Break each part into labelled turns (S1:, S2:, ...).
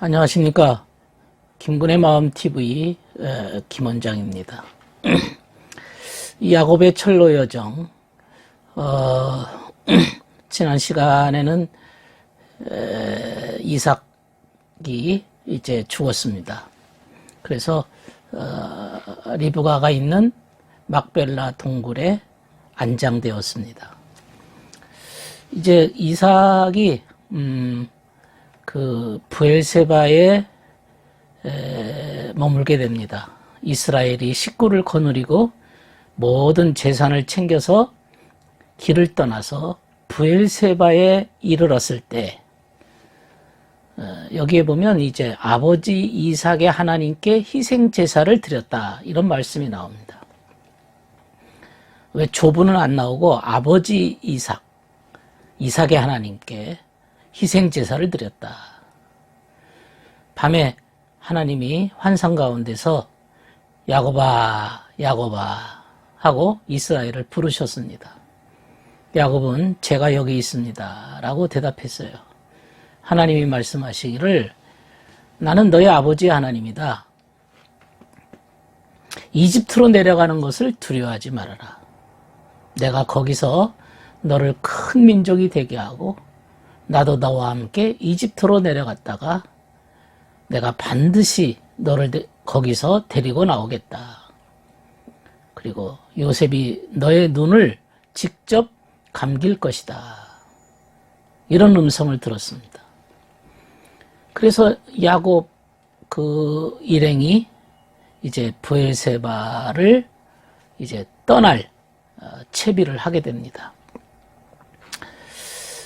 S1: 안녕하십니까. 김군의 마음TV 김원장입니다. 야곱의 철로 여정. 지난 시간에는 이삭이 이제 죽었습니다. 그래서 리브가가 있는 막벨라 동굴에 안장되었습니다. 이제 이삭이 그 브엘세바에 머물게 됩니다. 이스라엘이 식구를 거느리고 모든 재산을 챙겨서 길을 떠나서 브엘세바에 이르렀을 때, 여기에 보면 이제 아버지 이삭의 하나님께 희생 제사를 드렸다, 이런 말씀이 나옵니다. 왜 조부는 안 나오고 아버지 이삭의 하나님께 희생 제사를 드렸다. 밤에 하나님이 환상 가운데서 야곱아, 야곱아 하고 이스라엘을 부르셨습니다. 야곱은 제가 여기 있습니다 라고 대답했어요. 하나님이 말씀하시기를 나는 너의 아버지 하나님이다. 이집트로 내려가는 것을 두려워하지 말아라. 내가 거기서 너를 큰 민족이 되게 하고 나도 너와 함께 이집트로 내려갔다가 내가 반드시 너를 거기서 데리고 나오겠다. 그리고 요셉이 너의 눈을 직접 감길 것이다. 이런 음성을 들었습니다. 그래서 야곱 그 일행이 이제 브엘세바를 이제 떠날 채비를 하게 됩니다.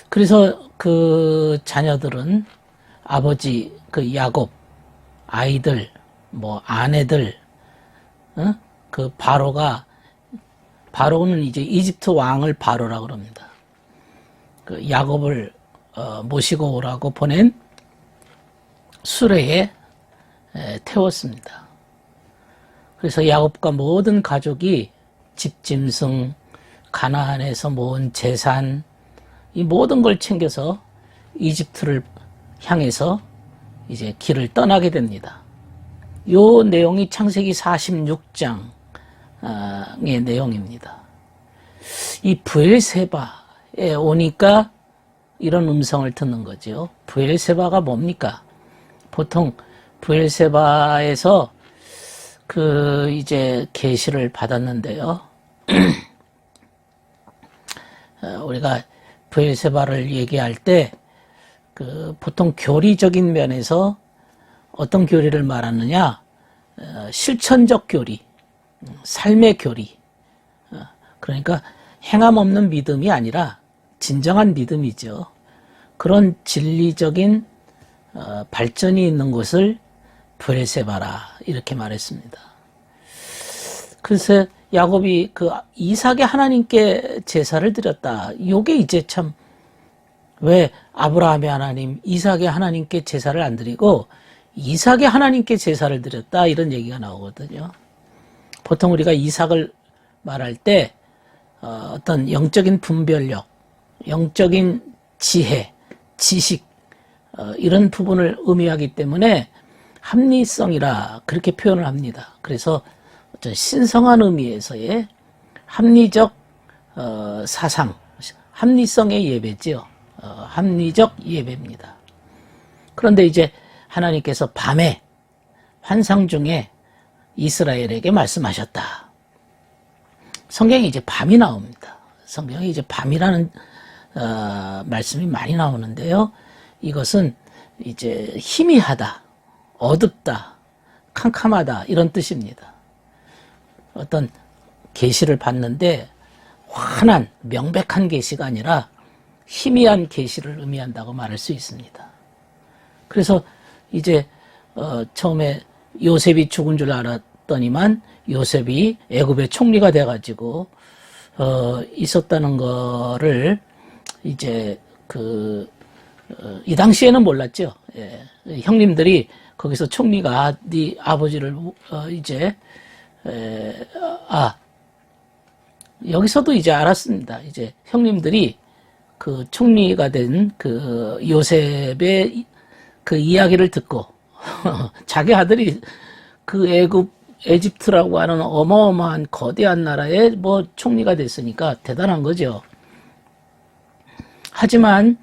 S1: 그래서 그 자녀들은 아버지 그 야곱, 아이들, 뭐 아내들, 그 바로는 이제 이집트 왕을 바로라고 그럽니다. 그 야곱을 모시고 오라고 보낸 수레에 태웠습니다. 그래서 야곱과 모든 가족이 집짐승, 가나안에서 모은 재산, 이 모든 걸 챙겨서 이집트를 향해서 이제 길을 떠나게 됩니다. 요 내용이 창세기 46장의 내용입니다. 이 브엘세바에 오니까 이런 음성을 듣는 거죠. 브엘세바가 뭡니까? 보통 브엘세바에서 그 이제 계시를 받았는데요. 우리가 브엘세바를 얘기할 때 그 보통 교리적인 면에서 어떤 교리를 말하느냐, 실천적 교리, 삶의 교리. 그러니까 행함 없는 믿음이 아니라 진정한 믿음이죠. 그런 진리적인 발전이 있는 곳을 브엘세바라 이렇게 말했습니다. 그래서 야곱이 그 이삭의 하나님께 제사를 드렸다. 요게 이제 참, 왜 아브라함의 하나님, 이삭의 하나님께 제사를 안 드리고 이삭의 하나님께 제사를 드렸다, 이런 얘기가 나오거든요. 보통 우리가 이삭을 말할 때 어떤 영적인 분별력, 영적인 지혜, 지식, 이런 부분을 의미하기 때문에 합리성이라 그렇게 표현을 합니다. 그래서 어떤 신성한 의미에서의 합리적 사상, 합리성의 예배지요. 합리적 예배입니다. 그런데 이제 하나님께서 밤에 환상 중에 이스라엘에게 말씀하셨다. 성경에 이제 밤이 나옵니다. 성경에 이제 밤이라는 말씀이 많이 나오는데요. 이것은 이제 희미하다, 어둡다, 캄캄하다, 이런 뜻입니다. 어떤 계시를 받는데 환한 명백한 계시가 아니라 희미한 계시를 의미한다고 말할 수 있습니다. 그래서 이제 처음에 요셉이 죽은 줄 알았더니만 요셉이 애굽의 총리가 돼가지고 있었다는 거를 이제 이 당시에는 몰랐죠. 예. 형님들이 거기서 총리가 네 아버지를 여기서도 이제 알았습니다. 이제 형님들이 그 총리가 된 그 요셉의 그 이야기를 듣고 자기 아들이 그 에집트라고 하는 어마어마한 거대한 나라의 뭐 총리가 됐으니까 대단한 거죠. 하지만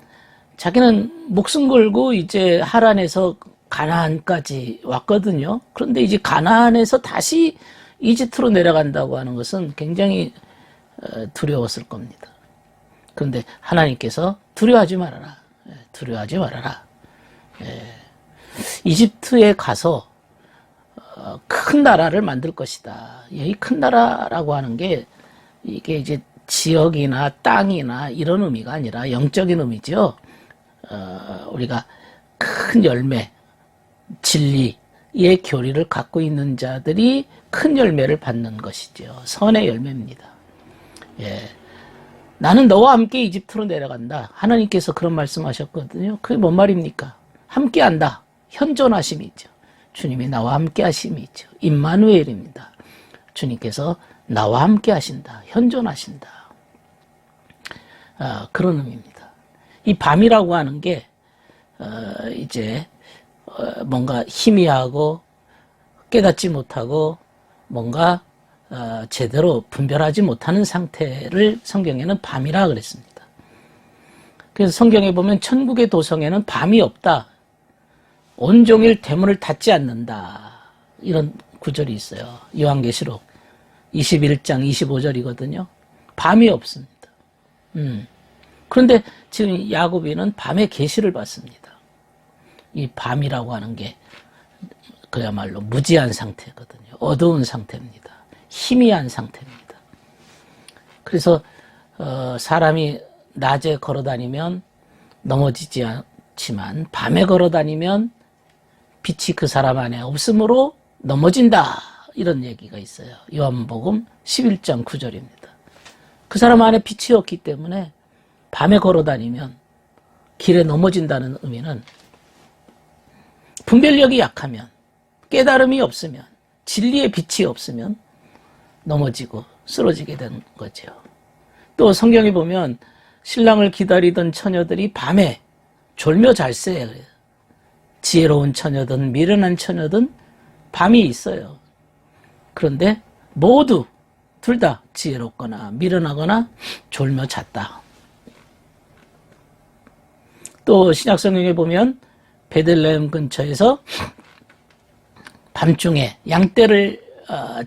S1: 자기는 목숨 걸고 이제 하란에서 가나안까지 왔거든요. 그런데 이제 가나안에서 다시 이집트로 내려간다고 하는 것은 굉장히 두려웠을 겁니다. 그런데 하나님께서 두려워하지 말아라. 두려워하지 말아라. 이집트에 가서 큰 나라를 만들 것이다. 이 큰 나라라고 하는 게 이게 이제 지역이나 땅이나 이런 의미가 아니라 영적인 의미죠. 우리가 큰 열매, 진리의 교리를 갖고 있는 자들이 큰 열매를 받는 것이죠. 선의 열매입니다. 나는 너와 함께 이집트로 내려간다. 하나님께서 그런 말씀하셨거든요. 그게 뭔 말입니까? 함께한다. 현존하심이죠. 주님이 나와 함께 하심이 있죠. 임마누엘입니다. 주님께서 나와 함께 하신다. 현존하신다. 그런 의미입니다. 이 밤이라고 하는 게 이제 뭔가 희미하고 깨닫지 못하고 뭔가 제대로 분별하지 못하는 상태를 성경에는 밤이라 그랬습니다. 그래서 성경에 보면 천국의 도성에는 밤이 없다. 온종일 대문을 닫지 않는다. 이런 구절이 있어요. 요한계시록 21장 25절이거든요. 밤이 없습니다. 그런데 지금 야고보는 밤에 계시를 받습니다. 이 밤이라고 하는 게 그야말로 무지한 상태거든요. 어두운 상태입니다. 희미한 상태입니다. 그래서 사람이 낮에 걸어다니면 넘어지지 않지만 밤에 걸어다니면 빛이 그 사람 안에 없으므로 넘어진다. 이런 얘기가 있어요. 요한복음 11장 9절입니다. 그 사람 안에 빛이 없기 때문에 밤에 걸어다니면 길에 넘어진다는 의미는 분별력이 약하면, 깨달음이 없으면, 진리의 빛이 없으면 넘어지고 쓰러지게 되는 거죠. 또 성경에 보면 신랑을 기다리던 처녀들이 밤에 졸며 잘세. 지혜로운 처녀든 미련한 처녀든 밤이 있어요. 그런데 모두 둘 다 지혜롭거나 미련하거나 졸며 잤다. 또 신약성경에 보면 베들레헴 근처에서 밤중에 양떼를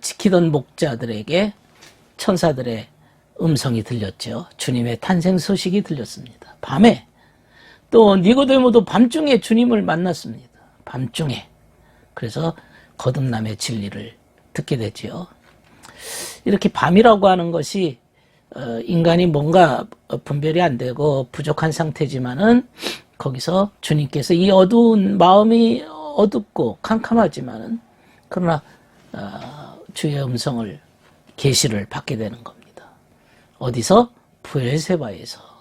S1: 지키던 목자들에게 천사들의 음성이 들렸죠. 주님의 탄생 소식이 들렸습니다. 밤에. 또 니고데모도 밤중에 주님을 만났습니다. 밤중에. 그래서 거듭남의 진리를 듣게 되죠. 이렇게 밤이라고 하는 것이 인간이 뭔가 분별이 안 되고 부족한 상태지만은 거기서 주님께서 이 어두운 마음이 어둡고 캄캄하지만은 그러나 주의 음성을 계시를 받게 되는 겁니다. 어디서? 브엘세바에서.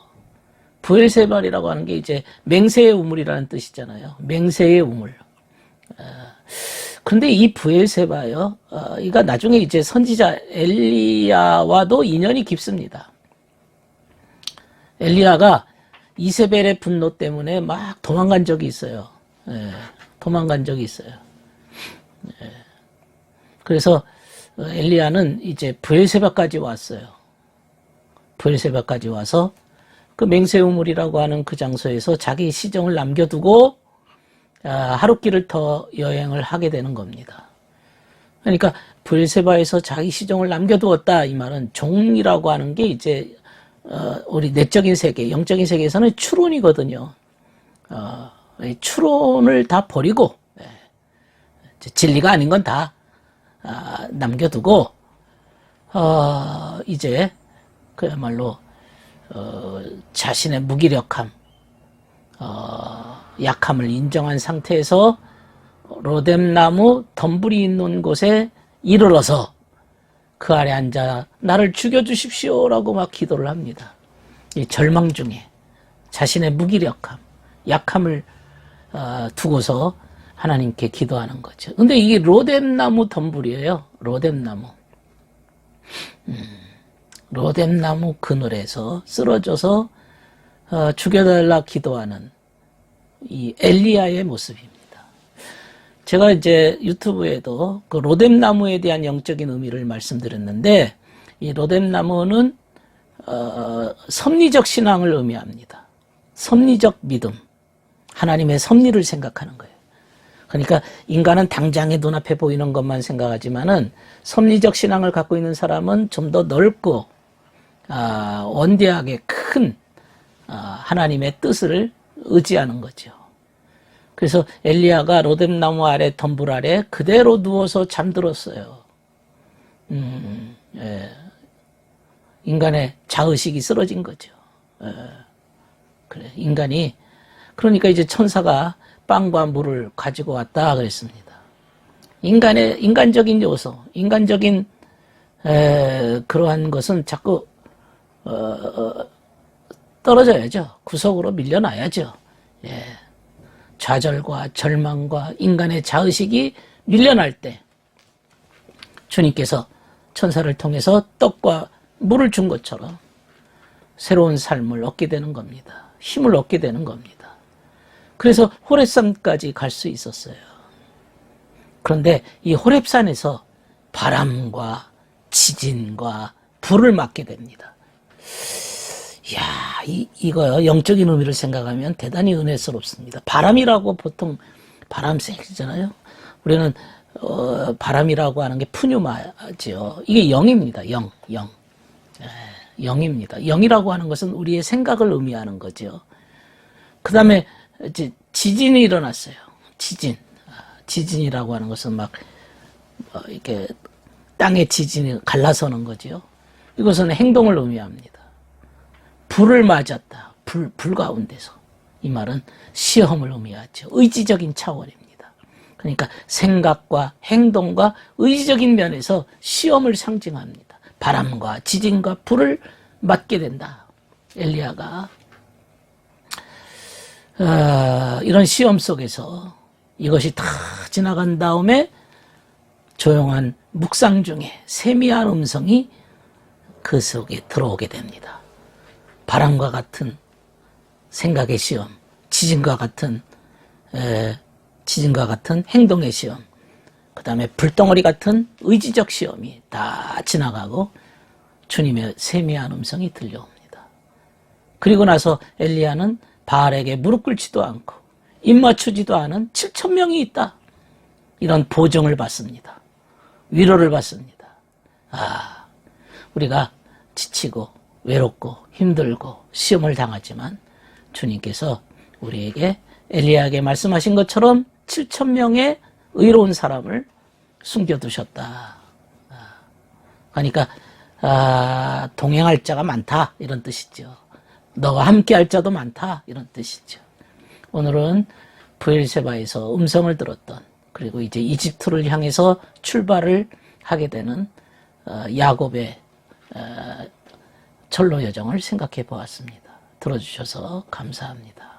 S1: 브엘세바라고 하는 게 이제 맹세의 우물이라는 뜻이잖아요. 맹세의 우물. 그런데 이 브엘세바요, 이가 나중에 이제 선지자 엘리야와도 인연이 깊습니다. 엘리야가 이세벨의 분노 때문에 막 도망간 적이 있어요. 도망간 적이 있어요. 그래서 엘리야는 이제 브엘세바까지 왔어요. 브엘세바까지 와서 그 맹세우물이라고 하는 그 장소에서 자기 시정을 남겨두고 하룻길을 더 여행을 하게 되는 겁니다. 그러니까 브엘세바에서 자기 시정을 남겨두었다 이 말은 종이라고 하는 게 이제 우리 내적인 세계, 영적인 세계에서는 추론이거든요. 추론을 다 버리고 진리가 아닌 건 다 남겨두고 이제 그야말로 자신의 무기력함, 약함을 인정한 상태에서 로뎀나무 덤불이 있는 곳에 이르러서 그 아래 앉아 나를 죽여주십시오라고 막 기도를 합니다. 이 절망 중에 자신의 무기력함, 약함을 두고서 하나님께 기도하는 거죠. 근데 이게 로뎀나무 덤불이에요. 로뎀나무. 로뎀나무 그늘에서 쓰러져서 죽여달라 기도하는 이 엘리야의 모습입니다. 제가 이제 유튜브에도 그 로뎀나무에 대한 영적인 의미를 말씀드렸는데, 이 로뎀나무는 섭리적 신앙을 의미합니다. 섭리적 믿음, 하나님의 섭리를 생각하는 거예요. 그러니까 인간은 당장의 눈앞에 보이는 것만 생각하지만은 섭리적 신앙을 갖고 있는 사람은 좀 더 넓고 원대하게 큰 하나님의 뜻을 의지하는 거죠. 그래서 엘리야가 로뎀나무 아래 덤불 아래 그대로 누워서 잠들었어요. 예. 인간의 자의식이 쓰러진 거죠. 예. 그래, 인간이, 그러니까 이제 천사가 빵과 물을 가지고 왔다 그랬습니다. 인간적인 요소, 인간적인 그러한 것은 자꾸 떨어져야죠. 구석으로 밀려나야죠. 예. 좌절과 절망과 인간의 자의식이 밀려날 때 주님께서 천사를 통해서 떡과 물을 준 것처럼 새로운 삶을 얻게 되는 겁니다. 힘을 얻게 되는 겁니다. 그래서 호렙산까지 갈 수 있었어요. 그런데 이 호렙산에서 바람과 지진과 불을 맞게 됩니다. 이야, 이거요. 영적인 의미를 생각하면 대단히 은혜스럽습니다. 바람이라고 보통 바람 세잖아요. 우리는 바람이라고 하는 게 푸뉴마지요. 이게 영입니다. 영. 영입니다. 영이라고 하는 것은 우리의 생각을 의미하는 거죠. 그 다음에 이제 지진이 일어났어요. 지진이라고 하는 것은 막 이렇게 땅의 지진이 갈라서는 거죠. 이것은 행동을 의미합니다. 불을 맞았다. 불 가운데서. 이 말은 시험을 의미하죠. 의지적인 차원입니다. 그러니까 생각과 행동과 의지적인 면에서 시험을 상징합니다. 바람과 지진과 불을 맞게 된다. 엘리야가 이런 시험 속에서 이것이 다 지나간 다음에 조용한 묵상 중에 세미한 음성이 그 속에 들어오게 됩니다. 바람과 같은 생각의 시험, 지진과 같은 행동의 시험, 그 다음에 불덩어리 같은 의지적 시험이 다 지나가고 주님의 세미한 음성이 들려옵니다. 그리고 나서 엘리야는 바알에게 무릎 꿇지도 않고 입 맞추지도 않은 7,000명이 있다. 이런 보증을 받습니다. 위로를 받습니다. 우리가 지치고 외롭고 힘들고 시험을 당하지만 주님께서 우리에게 엘리야에게 말씀하신 것처럼 7,000명의 의로운 사람을 숨겨두셨다. 그러니까 동행할 자가 많다 이런 뜻이죠. 너와 함께할 자도 많다 이런 뜻이죠. 오늘은 브엘세바에서 음성을 들었던, 그리고 이제 이집트를 향해서 출발을 하게 되는 야곱의 철로 여정을 생각해 보았습니다. 들어주셔서 감사합니다.